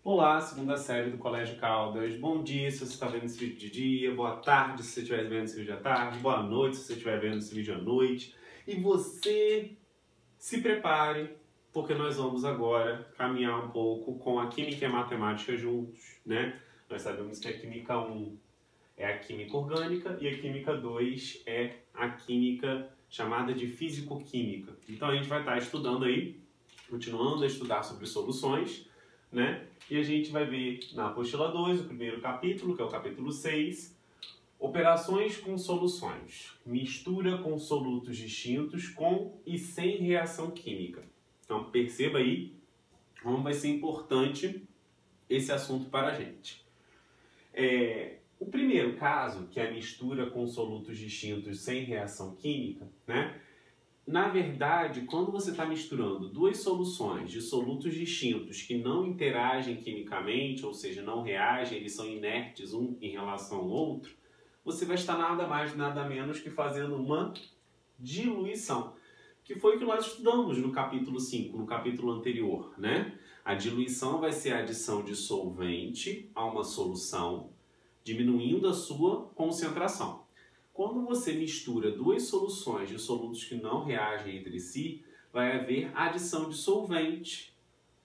Olá, segunda série do Colégio Caldas. Bom dia se você está vendo esse vídeo de dia, boa tarde se você estiver vendo esse vídeo à tarde, boa noite se você estiver vendo esse vídeo à noite. E você se prepare, porque nós vamos agora caminhar um pouco com a Química e a Matemática juntos, né? Nós sabemos que a Química 1 é a Química Orgânica e a Química 2 é a Química chamada de Físico-Química. Então a gente vai estar estudando aí, continuando a estudar sobre soluções, né? E a gente vai ver na apostila 2, o primeiro capítulo, que é o capítulo 6, operações com soluções, mistura com solutos distintos com e sem reação química. Então perceba aí como vai ser importante esse assunto para a gente. O primeiro caso, que é a mistura com solutos distintos sem reação química, né? Na verdade, quando você está misturando duas soluções de solutos distintos que não interagem quimicamente, ou seja, não reagem, eles são inertes um em relação ao outro, você vai estar nada mais, nada menos que fazendo uma diluição, que foi o que nós estudamos no capítulo 5, no capítulo anterior, né? A diluição vai ser a adição de solvente a uma solução, diminuindo a sua concentração. Quando você mistura duas soluções de solutos que não reagem entre si, vai haver adição de solvente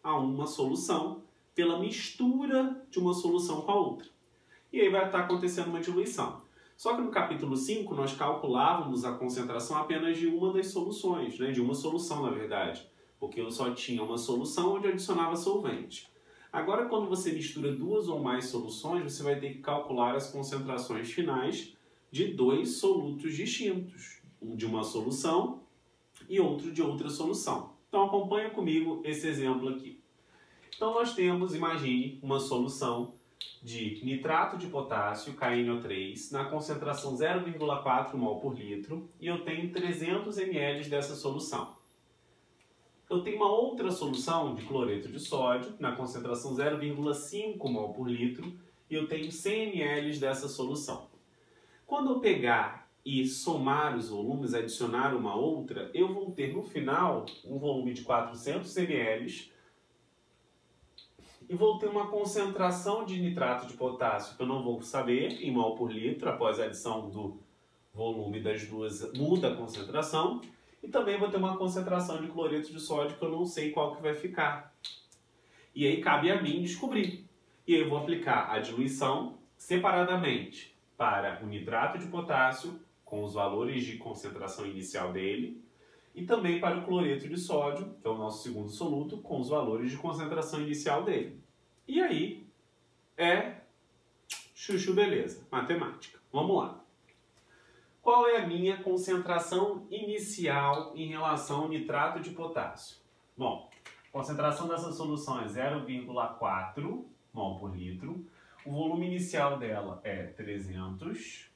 a uma solução pela mistura de uma solução com a outra. E aí vai estar acontecendo uma diluição. Só que no capítulo 5 nós calculávamos a concentração apenas de uma das soluções, né? De uma solução na verdade, porque eu só tinha uma solução onde adicionava solvente. Agora quando você mistura duas ou mais soluções, você vai ter que calcular as concentrações finais de dois solutos distintos, um de uma solução e outro de outra solução. Então acompanha comigo esse exemplo aqui. Então nós temos, imagine, uma solução de nitrato de potássio, KNO3, na concentração 0,4 mol por litro, e eu tenho 300 ml dessa solução. Eu tenho uma outra solução de cloreto de sódio, na concentração 0,5 mol por litro, e eu tenho 100 ml dessa solução. Quando eu pegar e somar os volumes, adicionar uma outra, eu vou ter no final um volume de 400 ml e vou ter uma concentração de nitrato de potássio que eu não vou saber em mol por litro, após a adição do volume das duas muda a concentração, e também vou ter uma concentração de cloreto de sódio que eu não sei qual que vai ficar. E aí cabe a mim descobrir. E aí eu vou aplicar a diluição separadamente para o nitrato de potássio, com os valores de concentração inicial dele, e também para o cloreto de sódio, que é o nosso segundo soluto, com os valores de concentração inicial dele. E aí é chuchu beleza, matemática. Vamos lá. Qual é a minha concentração inicial em relação ao nitrato de potássio? Bom, a concentração dessa solução é 0,4 mol por litro. O volume inicial dela é 300,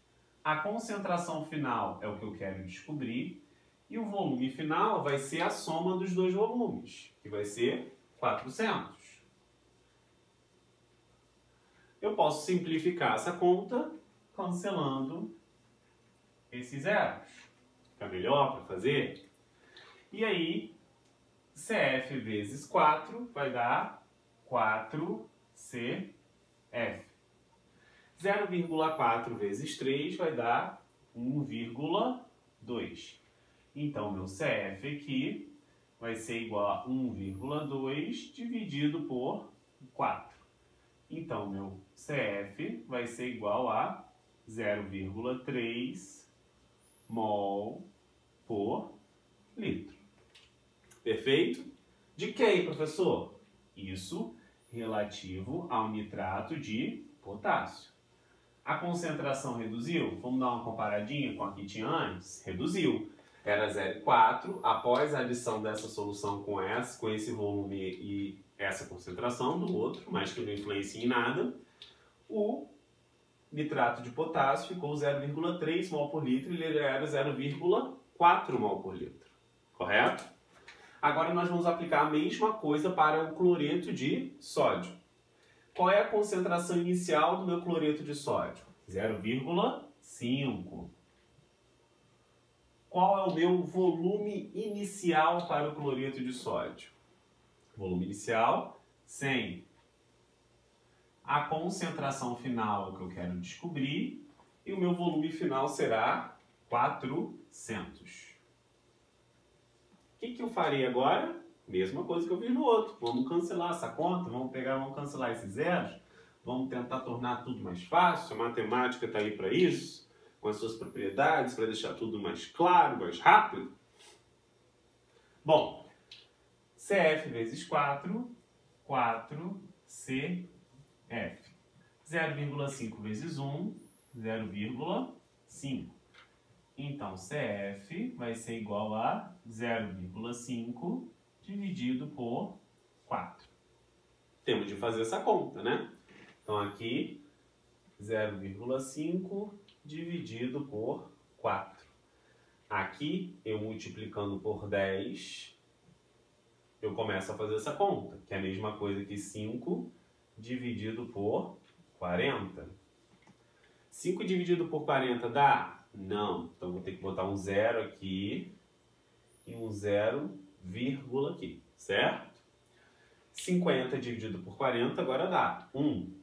a concentração final é o que eu quero descobrir, e o volume final vai ser a soma dos dois volumes, que vai ser 400. Eu posso simplificar essa conta cancelando esses zeros. Fica melhor para fazer? E aí, CF vezes 4 vai dar 4C. F. 0,4 vezes 3 vai dar 1,2. Então, meu CF aqui vai ser igual a 1,2 dividido por 4. Então, meu CF vai ser igual a 0,3 mol por litro. Perfeito? De quem, professor? Isso relativo ao nitrato de potássio. A concentração reduziu? Vamos dar uma comparadinha com a que tinha antes? Reduziu. Era 0,4. Após a adição dessa solução com esse volume e essa concentração do outro, mas que não influencia em nada, o nitrato de potássio ficou 0,3 mol por litro e ele era 0,4 mol por litro. Correto? Agora nós vamos aplicar a mesma coisa para o cloreto de sódio. Qual é a concentração inicial do meu cloreto de sódio? 0,5. Qual é o meu volume inicial para o cloreto de sódio? Volume inicial, 100. A concentração final é o que eu quero descobrir e o meu volume final será 400. O que eu farei agora? Mesma coisa que eu fiz no outro. Vamos cancelar essa conta, vamos cancelar esses zeros, vamos tentar tornar tudo mais fácil. A matemática está aí para isso, com as suas propriedades, para deixar tudo mais claro, mais rápido. Bom, CF vezes 4, 4CF. 0,5 vezes 1, 0,5. Então, CF vai ser igual a 0,5 dividido por 4. Temos de fazer essa conta, né? Então, aqui, 0,5 dividido por 4. Aqui, eu multiplicando por 10, eu começo a fazer essa conta, que é a mesma coisa que 5 dividido por 40. 5 dividido por 40 dá? Não. Então, vou ter que botar um zero aqui e um zero, vírgula aqui, certo? 50 dividido por 40 agora dá 1.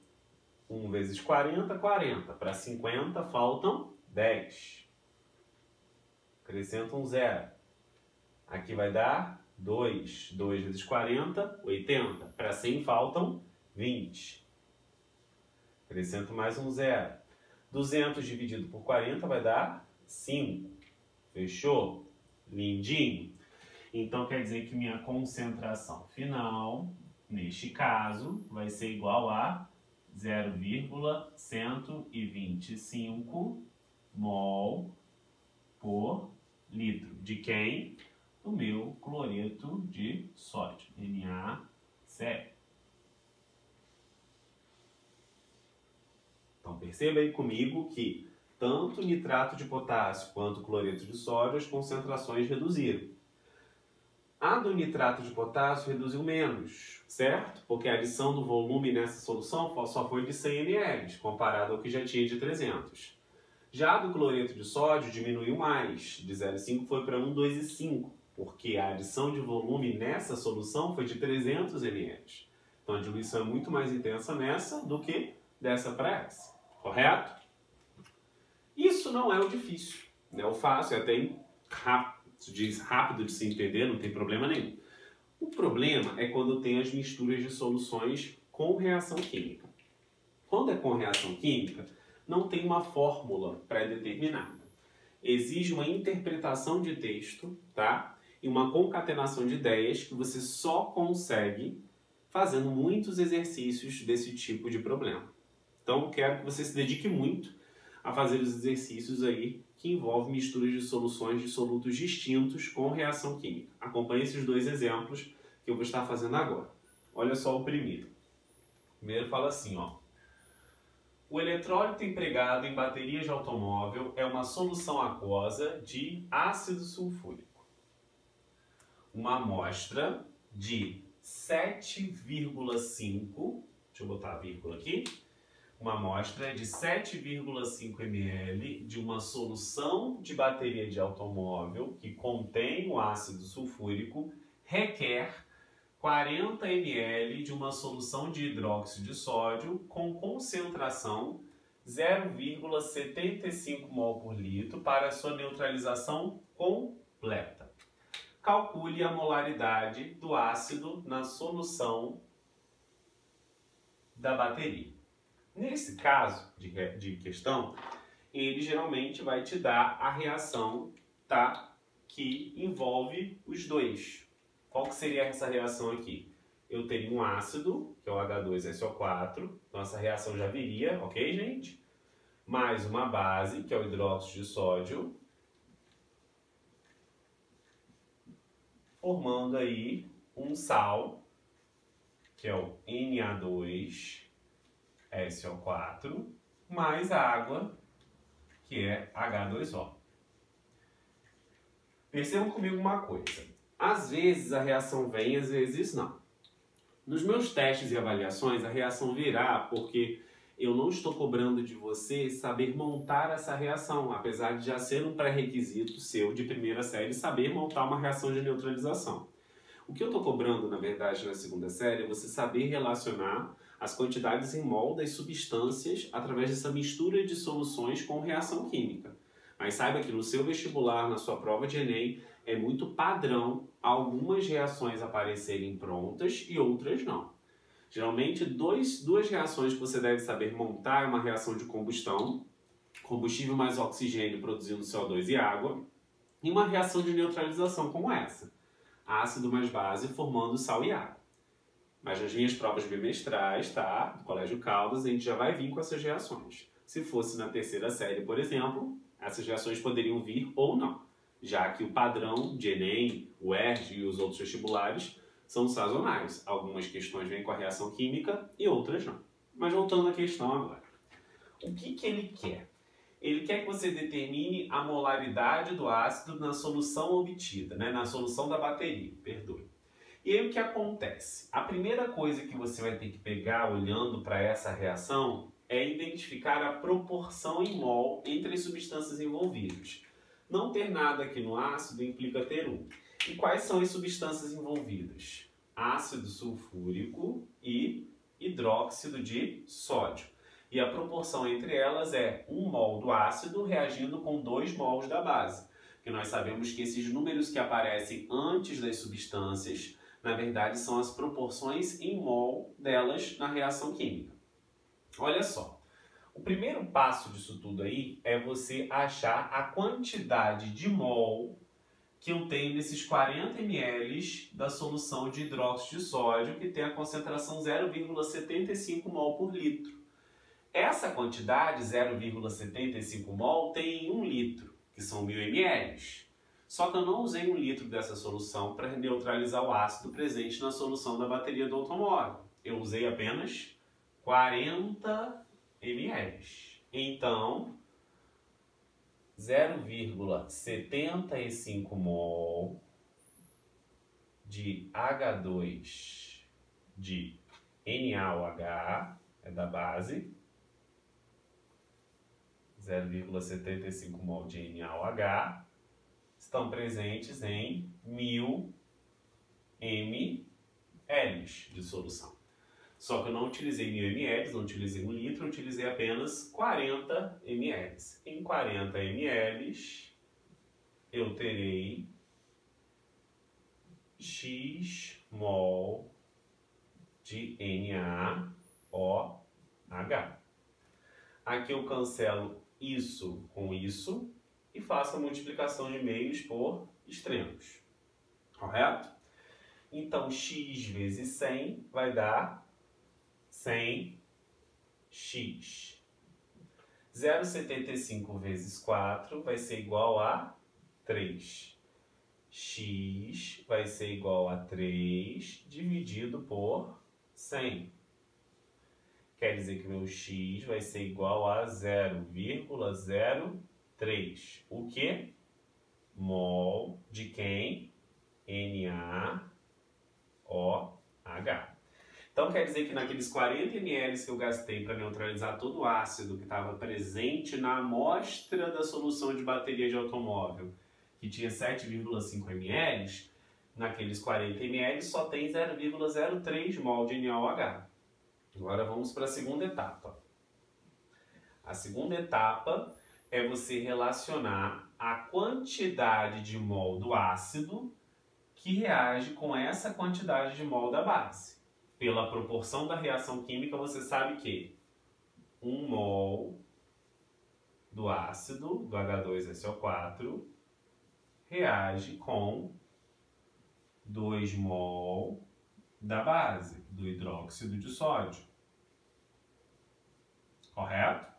1 vezes 40, 40. Para 50 faltam 10. Acrescenta um zero. Aqui vai dar 2. 2 vezes 40, 80. Para 100 faltam 20. Acrescento mais um zero. 200 dividido por 40 vai dar 5. Fechou? Lindinho? Então, quer dizer que minha concentração final, neste caso, vai ser igual a 0,125 mol por litro. De quem? Do meu cloreto de sódio, NaCl. Então, perceba aí comigo que tanto o nitrato de potássio quanto o cloreto de sódio, as concentrações reduziram. A do nitrato de potássio reduziu menos, certo? Porque a adição do volume nessa solução só foi de 100 ml, comparado ao que já tinha de 300. Já a do cloreto de sódio diminuiu mais, de 0,5 foi para 1, 2,5, porque a adição de volume nessa solução foi de 300 ml. Então, a diluição é muito mais intensa nessa do que dessa para essa. Correto? Isso não é o difícil, né? O fácil é até rápido de se entender, não tem problema nenhum. O problema é quando tem as misturas de soluções com reação química. Quando é com reação química, não tem uma fórmula pré-determinada. Exige uma interpretação de texto, tá? E uma concatenação de ideias que você só consegue fazendo muitos exercícios desse tipo de problema. Então, quero que você se dedique muito a fazer os exercícios aí que envolvem misturas de soluções de solutos distintos com reação química. Acompanhe esses dois exemplos que eu vou estar fazendo agora. Olha só o primeiro. O primeiro fala assim, ó. O eletrólito empregado em baterias de automóvel é uma solução aquosa de ácido sulfúrico. Uma amostra de 7,5, deixa eu botar a vírgula aqui, uma amostra de 7,5 ml de uma solução de bateria de automóvel que contém o ácido sulfúrico requer 40 ml de uma solução de hidróxido de sódio com concentração 0,75 mol por litro para sua neutralização completa. Calcule a molaridade do ácido na solução da bateria. Nesse caso de questão, ele geralmente vai te dar a reação, tá, que envolve os dois. Qual que seria essa reação aqui? Eu teria um ácido, que é o H2SO4, então essa reação já viria, ok, gente? Mais uma base, que é o hidróxido de sódio, formando aí um sal, que é o Na2SO4, mais a água, que é H2O. Percebam comigo uma coisa. Às vezes a reação vem, às vezes não. Nos meus testes e avaliações, a reação virá porque eu não estou cobrando de você saber montar essa reação, apesar de já ser um pré-requisito seu de primeira série saber montar uma reação de neutralização. O que eu estou cobrando, na verdade, na segunda série é você saber relacionar as quantidades em mol das substâncias através dessa mistura de soluções com reação química. Mas saiba que no seu vestibular, na sua prova de Enem, é muito padrão algumas reações aparecerem prontas e outras não. Geralmente, duas reações que você deve saber montar é uma reação de combustão, combustível mais oxigênio produzindo CO2 e água, e uma reação de neutralização como essa, ácido mais base formando sal e água. Mas nas minhas provas bimestrais, tá, do Colégio Caldas, a gente já vai vir com essas reações. Se fosse na terceira série, por exemplo, essas reações poderiam vir ou não, já que o padrão de Enem, o ERJ e os outros vestibulares são sazonais. Algumas questões vêm com a reação química e outras não. Mas voltando à questão agora. O que ele quer? Ele quer que você determine a molaridade do ácido na solução obtida, né? Na solução da bateria, perdoe. E aí o que acontece? A primeira coisa que você vai ter que pegar olhando para essa reação é identificar a proporção em mol entre as substâncias envolvidas. Não ter nada aqui no ácido implica ter um. E quais são as substâncias envolvidas? Ácido sulfúrico e hidróxido de sódio. E a proporção entre elas é 1 mol do ácido reagindo com 2 mols da base. Porque nós sabemos que esses números que aparecem antes das substâncias, na verdade, são as proporções em mol delas na reação química. Olha só. O primeiro passo disso tudo aí é você achar a quantidade de mol que eu tenho nesses 40 ml da solução de hidróxido de sódio, que tem a concentração 0,75 mol por litro. Essa quantidade, 0,75 mol, tem em 1 litro, que são 1000 ml. Só que eu não usei 1 litro dessa solução para neutralizar o ácido presente na solução da bateria do automóvel. Eu usei apenas 40 ml. Então, 0,75 mol de H2 de NaOH, é da base, 0,75 mol de NaOH, estão presentes em 1000 ml de solução. Só que eu não utilizei 1000 ml, não utilizei 1 litro, eu utilizei apenas 40 ml. Em 40 ml, eu terei X mol de NaOH. Aqui eu cancelo isso com isso e faço a multiplicação de meios por extremos. Correto? Então, x vezes 100 vai dar 100x. 0,75 vezes 4 vai ser igual a 3. X vai ser igual a 3 dividido por 100. Quer dizer que meu x vai ser igual a 0,03. O que? Mol de quem? NaOH. Então quer dizer que naqueles 40 ml que eu gastei para neutralizar todo o ácido que estava presente na amostra da solução de bateria de automóvel, que tinha 7,5 ml, naqueles 40 ml só tem 0,03 mol de NaOH. Agora vamos para a segunda etapa. A segunda etapa é você relacionar a quantidade de mol do ácido que reage com essa quantidade de mol da base. Pela proporção da reação química, você sabe que 1 mol do ácido, do H2SO4, reage com 2 mol da base, do hidróxido de sódio. Correto?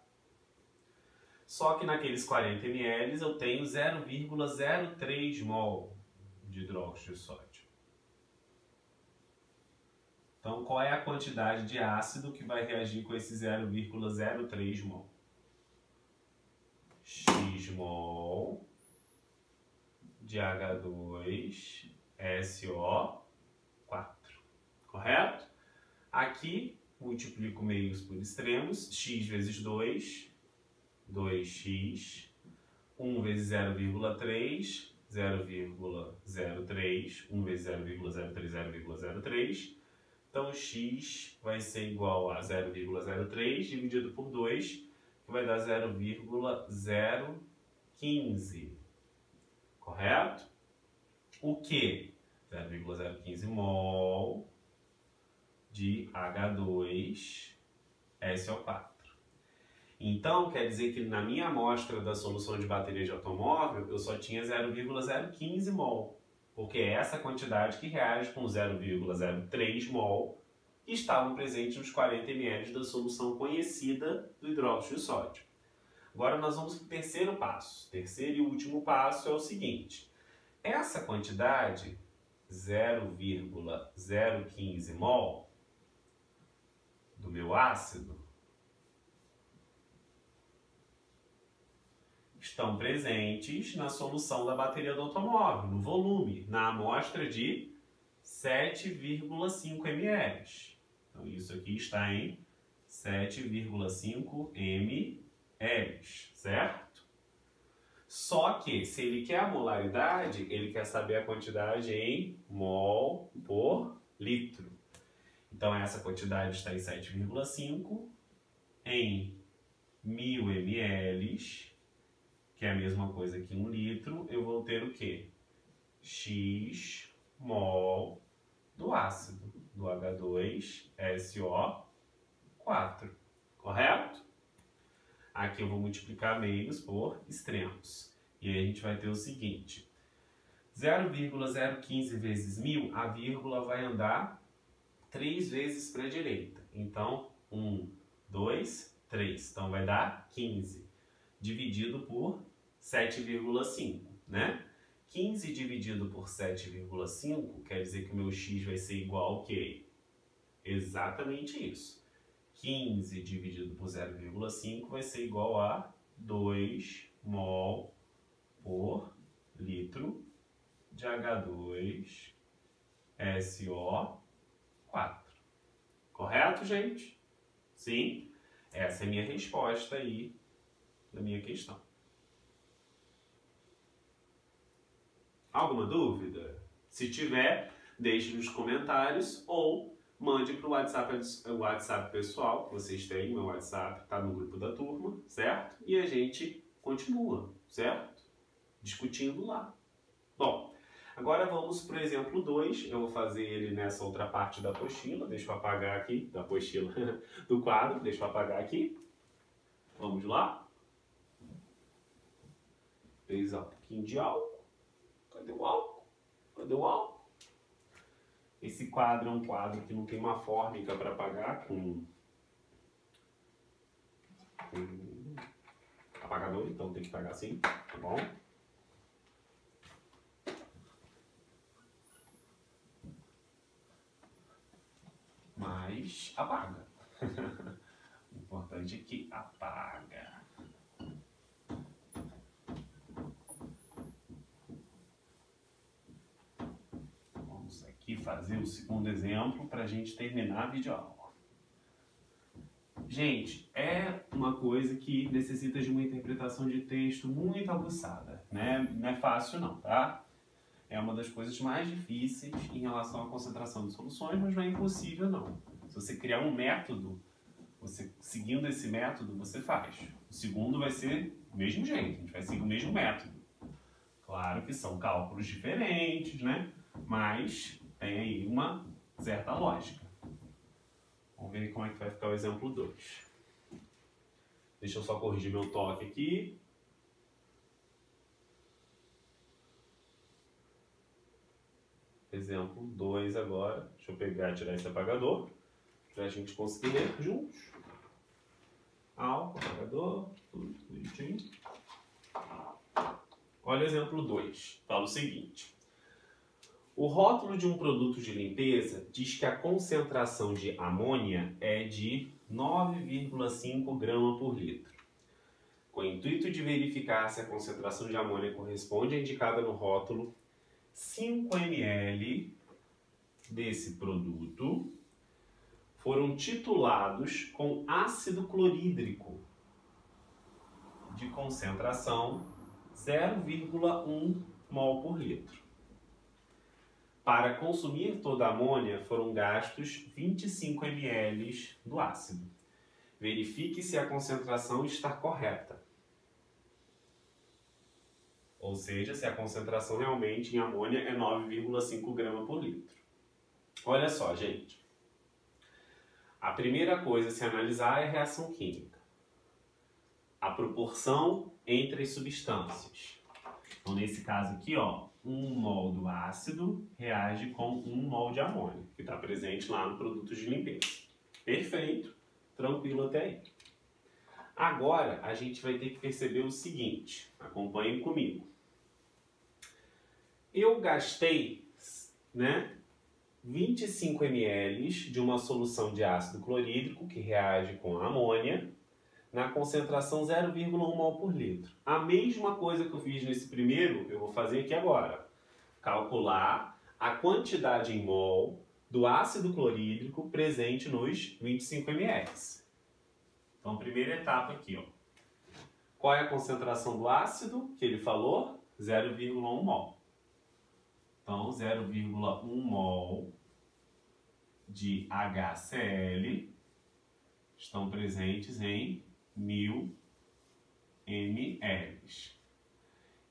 Só que naqueles 40 ml eu tenho 0,03 mol de hidróxido de sódio. Então, qual é a quantidade de ácido que vai reagir com esse 0,03 mol? X mol de H2SO4. Correto? Aqui, multiplico meios por extremos. X vezes 2, 2x. 1 vezes 0,3, 0,03, 1 vezes 0,03, 0,03. Então, x vai ser igual a 0,03 dividido por 2, que vai dar 0,015. Correto? O que? 0,015 mol de H2SO4. Então, quer dizer que na minha amostra da solução de bateria de automóvel, eu só tinha 0,015 mol, porque é essa quantidade que reage com 0,03 mol que estavam presentes nos 40 ml da solução conhecida do hidróxido de sódio. Agora nós vamos para o terceiro passo. O terceiro e último passo é o seguinte. Essa quantidade, 0,015 mol do meu ácido, estão presentes na solução da bateria do automóvel, no volume, na amostra de 7,5 ml. Então, isso aqui está em 7,5 ml, certo? Só que, se ele quer a molaridade, ele quer saber a quantidade em mol por litro. Então, essa quantidade está em 7,5 em 1000 ml, que é a mesma coisa que 1 litro, eu vou ter o quê? X mol do ácido, do H2SO4, correto? Aqui eu vou multiplicar meios por extremos. E aí a gente vai ter o seguinte, 0,015 vezes 1000, a vírgula vai andar 3 vezes para a direita. Então, 1, 2, 3. Então vai dar 15, dividido por 7,5, né? 15 dividido por 7,5 quer dizer que o meu x vai ser igual ao quê? Exatamente isso. 15 dividido por 0,5 vai ser igual a 2 mol por litro de H2SO4. Correto, gente? Sim? Essa é a minha resposta aí da minha questão. Alguma dúvida? Se tiver, deixe nos comentários ou mande para o WhatsApp pessoal que vocês têm. Meu WhatsApp está no grupo da turma, certo? E a gente continua, certo? Discutindo lá. Bom, agora vamos para o exemplo 2. Eu vou fazer ele nessa outra parte da apostila. Deixa eu apagar aqui, da apostila, do quadro. Deixa eu apagar aqui. Vamos lá? Fez um pouquinho de álcool. Cadê o álcool? Cadê o álcool? Esse quadro é um quadro que não tem uma fórmica para apagar com apagador, então tem que apagar assim, tá bom? Mas apaga. O importante é que apaga. Aqui fazer o segundo exemplo para a gente terminar a videoaula. Gente, é uma coisa que necessita de uma interpretação de texto muito aguçada, né? Não é fácil não, tá? É uma das coisas mais difíceis em relação à concentração de soluções, mas não é impossível não. Se você criar um método, seguindo esse método, você faz. O segundo vai ser do mesmo jeito, a gente vai seguir o mesmo método. Claro que são cálculos diferentes, né? Mas tem aí uma certa lógica. Vamos ver como é que vai ficar o exemplo 2. Deixa eu só corrigir meu toque aqui. Exemplo 2 agora. Deixa eu pegar e tirar esse apagador, para a gente conseguir ler juntos. Álcool, apagador, tudo bonitinho. Olha o exemplo 2. Fala o seguinte. O rótulo de um produto de limpeza diz que a concentração de amônia é de 9,5 grama por litro. Com o intuito de verificar se a concentração de amônia corresponde à indicada no rótulo, 5 ml desse produto foram titulados com ácido clorídrico de concentração 0,1 mol por litro. Para consumir toda a amônia foram gastos 25 ml do ácido. Verifique se a concentração está correta. Ou seja, se a concentração realmente em amônia é 9,5 gramas por litro. Olha só, gente. A primeira coisa a se analisar é a reação química. A proporção entre as substâncias. Então, nesse caso aqui, ó, 1 mol do ácido reage com 1 mol de amônia, que está presente lá no produto de limpeza. Perfeito, tranquilo até aí. Agora, a gente vai ter que perceber o seguinte, acompanhem comigo. Eu gastei, 25 ml de uma solução de ácido clorídrico que reage com a amônia na concentração 0,1 mol por litro. A mesma coisa que eu fiz nesse primeiro, eu vou fazer aqui agora. Calcular a quantidade em mol do ácido clorídrico presente nos 25 ml. Então, primeira etapa aqui, ó. Qual é a concentração do ácido que ele falou? 0,1 mol. Então, 0,1 mol de HCl estão presentes em 1000 ml.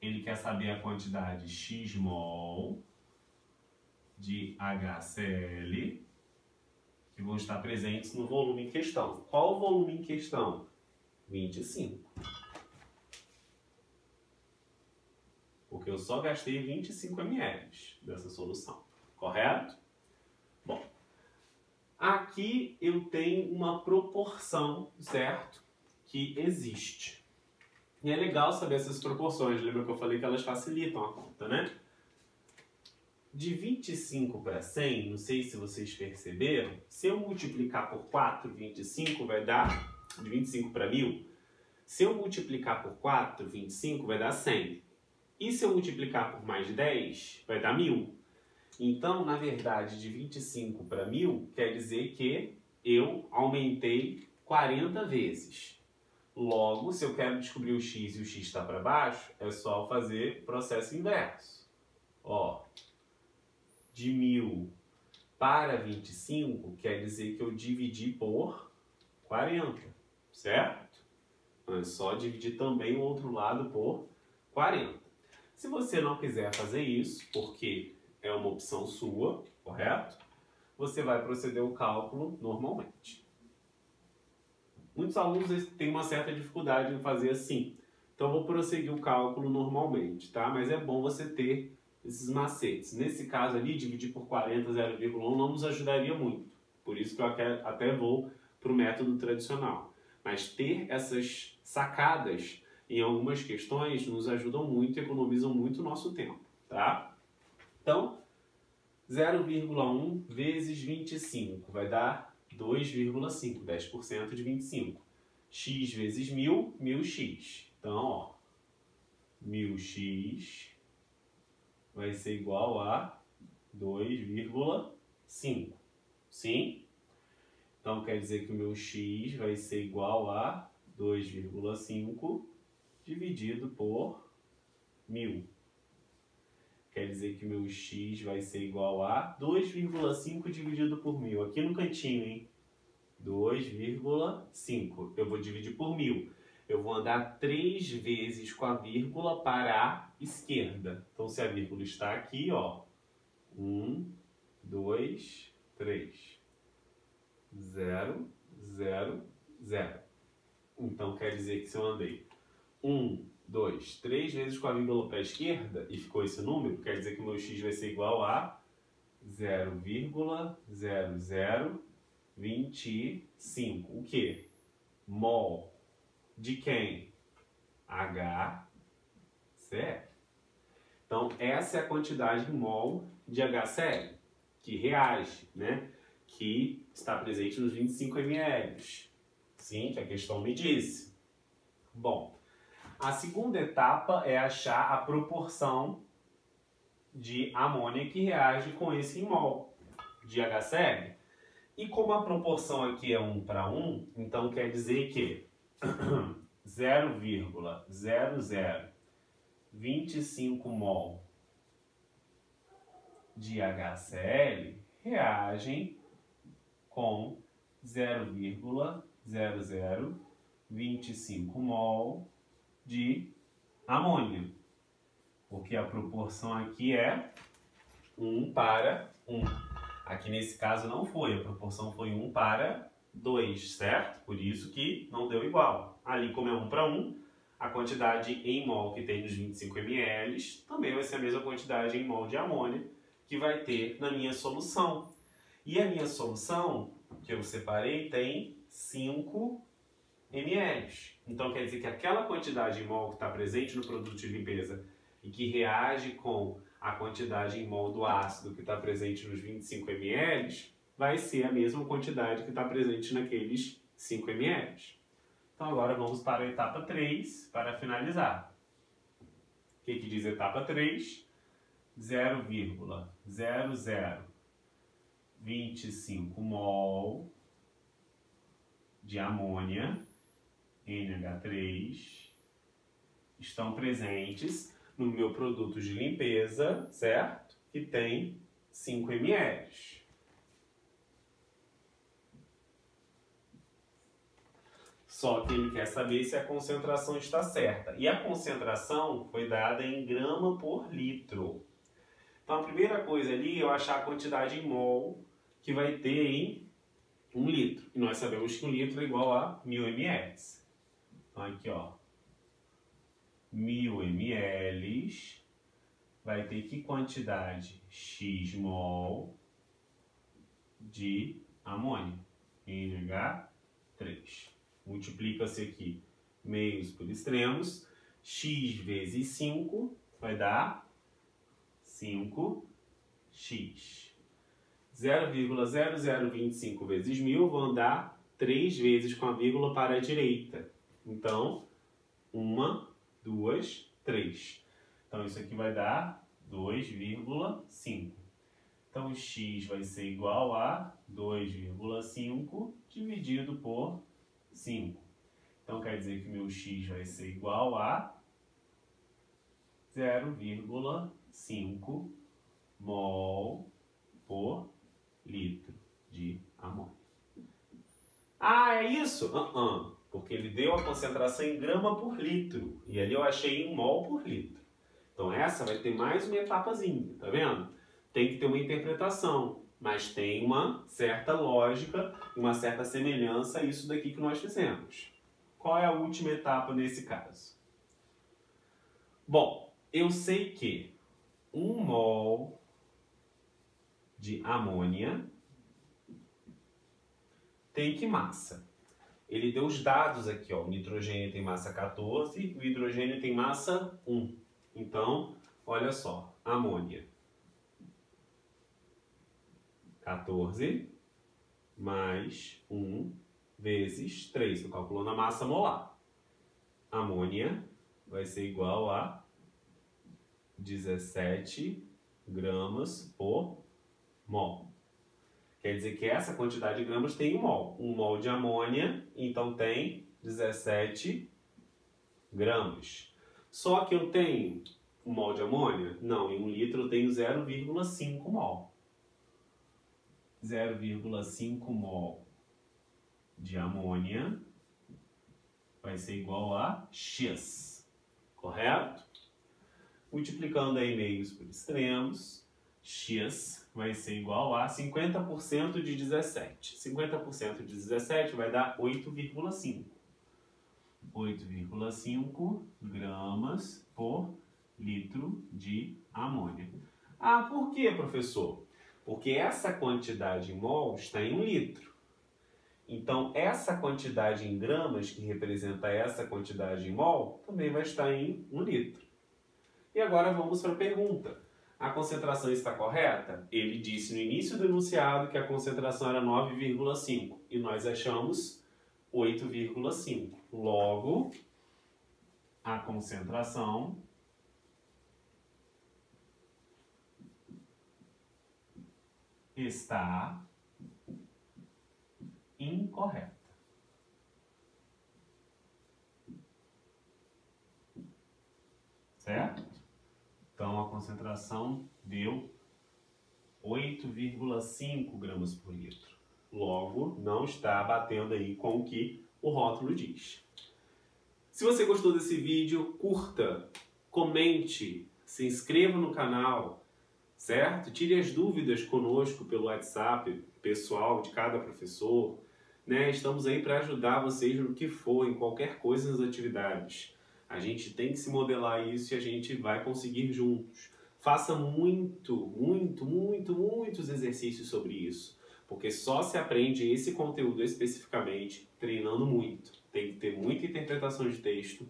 Ele quer saber a quantidade x-mol de HCl que vão estar presentes no volume em questão. Qual o volume em questão? 25. Porque eu só gastei 25 ml dessa solução, correto? Bom, aqui eu tenho uma proporção, certo? Que existe. E é legal saber essas proporções, lembra que eu falei que elas facilitam a conta, né? De 25 para 100, não sei se vocês perceberam, se eu multiplicar por 4, 25 vai dar, de 25 para 1000, se eu multiplicar por 4, 25 vai dar 100. E se eu multiplicar por mais de 10, vai dar 1000. Então, na verdade, de 25 para 1000, quer dizer que eu aumentei 40 vezes. Logo, se eu quero descobrir o x e o x está para baixo, é só fazer processo inverso. Ó, de 1000 para 25, quer dizer que eu dividi por 40, certo? Então, é só dividir também o outro lado por 40. Se você não quiser fazer isso, porque é uma opção sua, correto? Você vai proceder o cálculo normalmente. Muitos alunos têm uma certa dificuldade em fazer assim. Então, eu vou prosseguir o cálculo normalmente, tá? Mas é bom você ter esses macetes. Nesse caso ali, dividir por 40, 0,1 não nos ajudaria muito. Por isso que eu até vou para o método tradicional. Mas ter essas sacadas em algumas questões nos ajudam muito e economizam muito o nosso tempo, tá? Então, 0,1 vezes 25 vai dar 2,5, 10% de 25. X vezes 1000, 1000x. Então, ó, 1000x vai ser igual a 2,5. Sim? Então, quer dizer que o meu x vai ser igual a 2,5 dividido por 1000. Quer dizer que o meu x vai ser igual a 2,5 dividido por 1000. Aqui no cantinho, hein? 2,5. Eu vou dividir por 1000. Eu vou andar 3 vezes com a vírgula para a esquerda. Então, se a vírgula está aqui, ó. 1, 2, 3. 0, 0, 0. Então, quer dizer que se eu andei 1, 2, 3 vezes com a vírgula para a esquerda e ficou esse número, quer dizer que o meu x vai ser igual a 0,0025. O quê? Mol. De quem? HCl. Então, essa é a quantidade em mol de HCl que reage, né? Que está presente nos 25 ml. Sim, que a questão me disse. Bom, a segunda etapa é achar a proporção de amônia que reage com esse mol de HCl. E como a proporção aqui é 1 para 1, então quer dizer que 0,0025 mol de HCl reagem com 0,0025 mol de amônia, porque a proporção aqui é 1 para 1. Aqui nesse caso não foi, a proporção foi 1 para 2, certo? Por isso que não deu igual. Ali, como é 1 para 1, a quantidade em mol que tem nos 25 ml também vai ser a mesma quantidade em mol de amônia que vai ter na minha solução. E a minha solução, que eu separei, tem 5 ml. Então quer dizer que aquela quantidade em mol que está presente no produto de limpeza e que reage com a quantidade em mol do ácido que está presente nos 25 ml vai ser a mesma quantidade que está presente naqueles 5 ml. Então agora vamos para a etapa 3 para finalizar. O que diz etapa 3? 0,0025 mol de amônia, NH3, estão presentes no meu produto de limpeza, certo? Que tem 5 ml. Só que ele quer saber se a concentração está certa. E a concentração foi dada em grama por litro. Então a primeira coisa ali é eu achar a quantidade em mol que vai ter em 1 litro. E nós sabemos que 1 litro é igual a 1000 ml. Então aqui, ó, 1000 ml vai ter que quantidade? X mol de amônia, NH3. Multiplica-se aqui meios por extremos, x vezes 5 vai dar 5x. 0,0025 vezes 1000 vão dar 3 vezes com a vírgula para a direita. Então, 1, 2, 3. Então, isso aqui vai dar 2,5. Então, x vai ser igual a 2,5 dividido por 5. Então, quer dizer que meu x vai ser igual a 0,5 mol por litro de amônia. Ah, é isso? Porque ele deu a concentração em grama por litro. E ali eu achei em mol por litro. Então essa vai ter mais uma etapazinha, tá vendo? Tem que ter uma interpretação, mas tem uma certa lógica, uma certa semelhança a isso daqui que nós fizemos. Qual é a última etapa nesse caso? Bom, eu sei que 1 mol de amônia tem que massa? Ele deu os dados aqui, ó. O nitrogênio tem massa 14 e o hidrogênio tem massa 1. Então, olha só, amônia 14 mais 1 vezes 3. Estou calculando a massa molar. Amônia vai ser igual a 17 gramas por mol. Quer dizer que essa quantidade de gramas tem 1 mol. 1 mol de amônia, então tem 17 gramas. Só que eu tenho 1 mol de amônia? Não, em 1 litro eu tenho 0,5 mol. 0,5 mol de amônia vai ser igual a X, correto? Multiplicando aí meios por extremos, X vai ser igual a 50% de 17. 50% de 17 vai dar 8,5. 8,5 gramas por litro de amônia. Ah, por quê, professor? Porque essa quantidade em mol está em 1 litro. Então, essa quantidade em gramas, que representa essa quantidade em mol, também vai estar em 1 litro. E agora vamos para a pergunta. A concentração está correta? Ele disse no início do enunciado que a concentração era 9,5 e nós achamos 8,5. Logo, a concentração está incorreta. Certo? Então, a concentração deu 8,5 gramas por litro. Logo, não está batendo aí com o que o rótulo diz. Se você gostou desse vídeo, curta, comente, se inscreva no canal, certo? Tire as dúvidas conosco pelo WhatsApp pessoal de cada professor, né? Estamos aí para ajudar vocês no que for, em qualquer coisa nas atividades. A gente tem que se modelar isso e a gente vai conseguir juntos. Faça muitos exercícios sobre isso, porque só se aprende esse conteúdo especificamente treinando muito. Tem que ter muita interpretação de texto,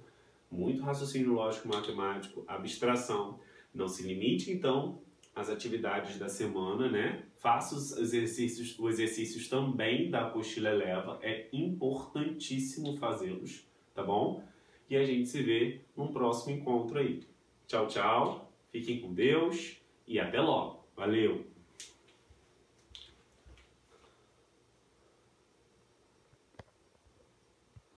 muito raciocínio lógico matemático, abstração. Não se limite, então, às atividades da semana, né? Faça os exercícios também da apostila Eleva. É importantíssimo fazê-los, tá bom? E a gente se vê num próximo encontro aí. Tchau, tchau. Fiquem com Deus e até logo. Valeu!